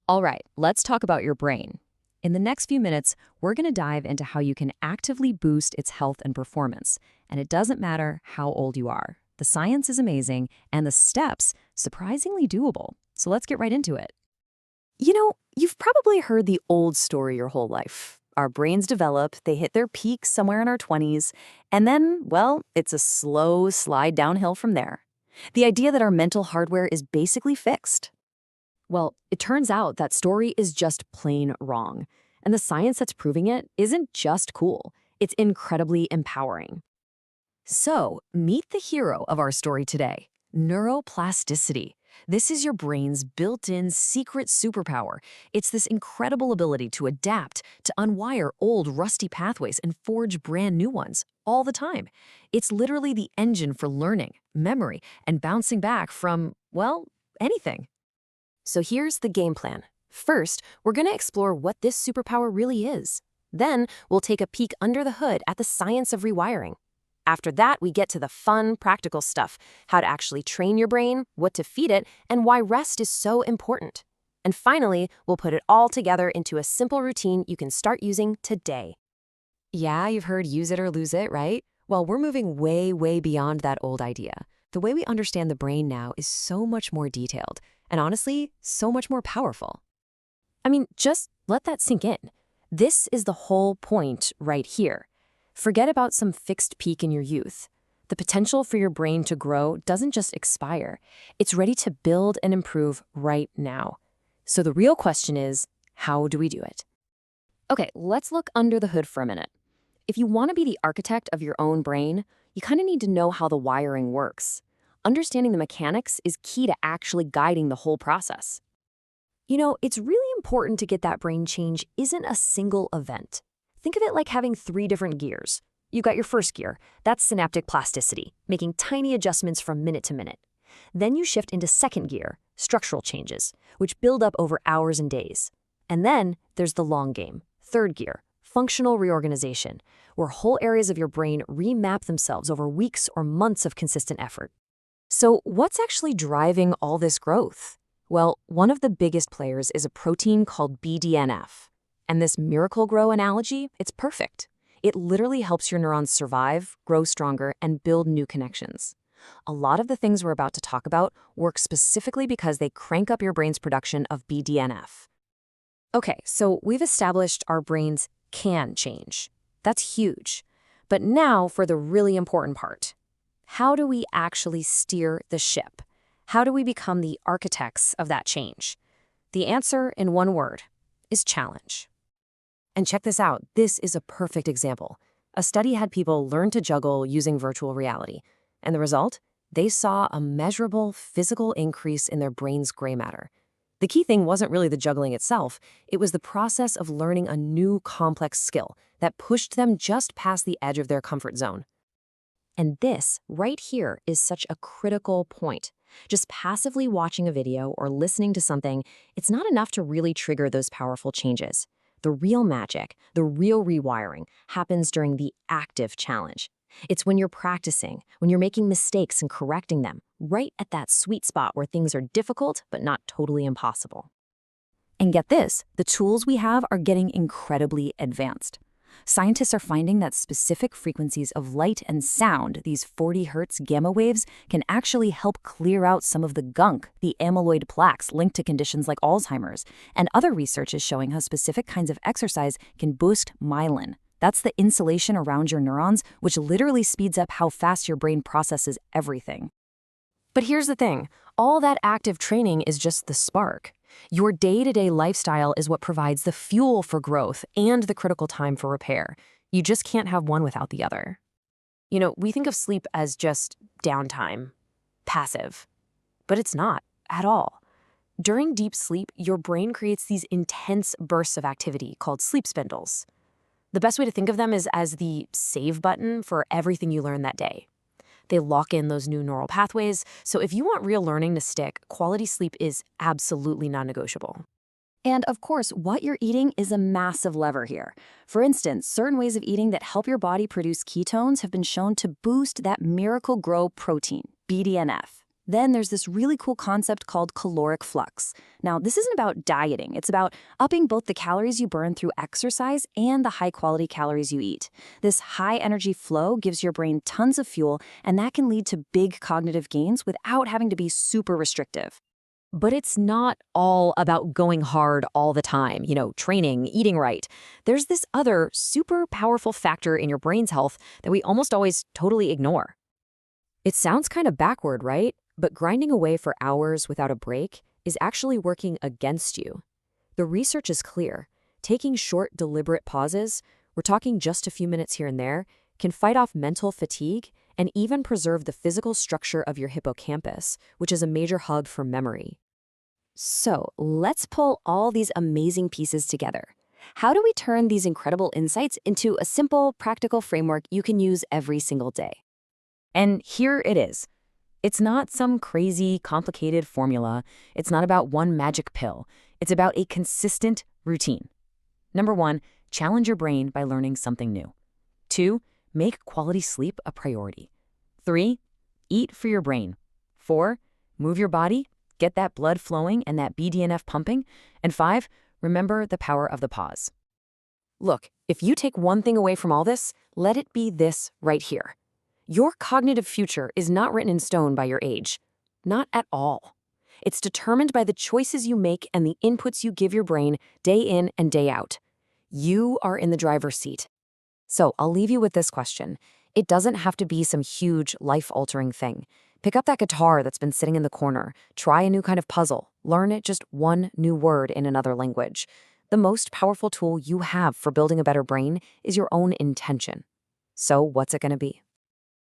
All right, let's talk about your brain. In the next few minutes, we're going to dive into how you can actively boost its health and performance. And it doesn't matter how old you are. The science is amazing, and the steps surprisingly doable. So let's get right into it. You've probably heard the old story your whole life. Our brains develop, they hit their peak somewhere in our 20s, and then, well, it's a slow slide downhill from there. The idea that our mental hardware is basically fixed. Well, it turns out that story is just plain wrong. And the science that's proving it isn't just cool, it's incredibly empowering. So, meet the hero of our story today, neuroplasticity. This is your brain's built-in secret superpower. It's this incredible ability to adapt, to unwire old rusty pathways and forge brand new ones all the time. It's literally the engine for learning, memory, and bouncing back from, well, anything. So here's the game plan. First, we're going to explore what this superpower really is. Then, we'll take a peek under the hood at the science of rewiring. After that, we get to the fun, practical stuff, how to actually train your brain, what to feed it, and why rest is so important. And finally, we'll put it all together into a simple routine you can start using today. Yeah, you've heard use it or lose it, right? Well, we're moving way, way beyond that old idea. The way we understand the brain now is so much more detailed, and honestly, so much more powerful. I mean, just let that sink in. This is the whole point right here. Forget about some fixed peak in your youth. The potential for your brain to grow doesn't just expire. It's ready to build and improve right now. So the real question is, how do we do it? Okay, let's look under the hood for a minute. If you want to be the architect of your own brain, you kind of need to know how the wiring works. Understanding the mechanics is key to actually guiding the whole process. It's really important to get that brain change isn't a single event. Think of it like having 3 different gears. You've got your first gear, that's synaptic plasticity, making tiny adjustments from minute to minute. Then you shift into second gear, structural changes, which build up over hours and days. And then there's the long game, third gear, functional reorganization, where whole areas of your brain remap themselves over weeks or months of consistent effort. So what's actually driving all this growth? Well, one of the biggest players is a protein called BDNF. And this miracle grow analogy, it's perfect. It literally helps your neurons survive, grow stronger, and build new connections. A lot of the things we're about to talk about work specifically because they crank up your brain's production of BDNF. Okay, so we've established our brains can change. That's huge. But now for the really important part. How do we actually steer the ship? How do we become the architects of that change? The answer, in one word, is challenge. And check this out, this is a perfect example. A study had people learn to juggle using virtual reality. And the result? They saw a measurable physical increase in their brain's gray matter. The key thing wasn't really the juggling itself, it was the process of learning a new complex skill that pushed them just past the edge of their comfort zone. And this, right here, is such a critical point. Just passively watching a video or listening to something, it's not enough to really trigger those powerful changes. The real magic, the real rewiring, happens during the active challenge. It's when you're practicing, when you're making mistakes and correcting them, right at that sweet spot where things are difficult but not totally impossible. And get this, the tools we have are getting incredibly advanced. Scientists are finding that specific frequencies of light and sound, these 40 Hz gamma waves, can actually help clear out some of the gunk, the amyloid plaques linked to conditions like Alzheimer's. And other research is showing how specific kinds of exercise can boost myelin. That's the insulation around your neurons, which literally speeds up how fast your brain processes everything. But here's the thing, all that active training is just the spark. Your day-to-day lifestyle is what provides the fuel for growth and the critical time for repair. You just can't have one without the other. We think of sleep as just downtime, passive, but it's not at all. During deep sleep, your brain creates these intense bursts of activity called sleep spindles. The best way to think of them is as the save button for everything you learn that day. They lock in those new neural pathways, so if you want real learning to stick, quality sleep is absolutely non-negotiable. And of course, what you're eating is a massive lever here. For instance, certain ways of eating that help your body produce ketones have been shown to boost that miracle grow protein, BDNF. Then there's this really cool concept called caloric flux. Now, this isn't about dieting. It's about upping both the calories you burn through exercise and the high-quality calories you eat. This high-energy flow gives your brain tons of fuel, and that can lead to big cognitive gains without having to be super restrictive. But it's not all about going hard all the time, training, eating right. There's this other super powerful factor in your brain's health that we almost always totally ignore. It sounds kind of backward, right? But grinding away for hours without a break is actually working against you. The research is clear. Taking short, deliberate pauses, we're talking just a few minutes here and there, can fight off mental fatigue and even preserve the physical structure of your hippocampus, which is a major hub for memory. So, let's pull all these amazing pieces together. How do we turn these incredible insights into a simple, practical framework you can use every single day? And here it is. It's not some crazy, complicated formula. It's not about one magic pill. It's about a consistent routine. Number 1, challenge your brain by learning something new. 2, make quality sleep a priority. 3, eat for your brain. 4, move your body, get that blood flowing and that BDNF pumping. And 5, remember the power of the pause. Look, if you take one thing away from all this, let it be this right here. Your cognitive future is not written in stone by your age. Not at all. It's determined by the choices you make and the inputs you give your brain day in and day out. You are in the driver's seat. So I'll leave you with this question. It doesn't have to be some huge, life-altering thing. Pick up that guitar that's been sitting in the corner. Try a new kind of puzzle. Learn it just one new word in another language. The most powerful tool you have for building a better brain is your own intention. So what's it going to be?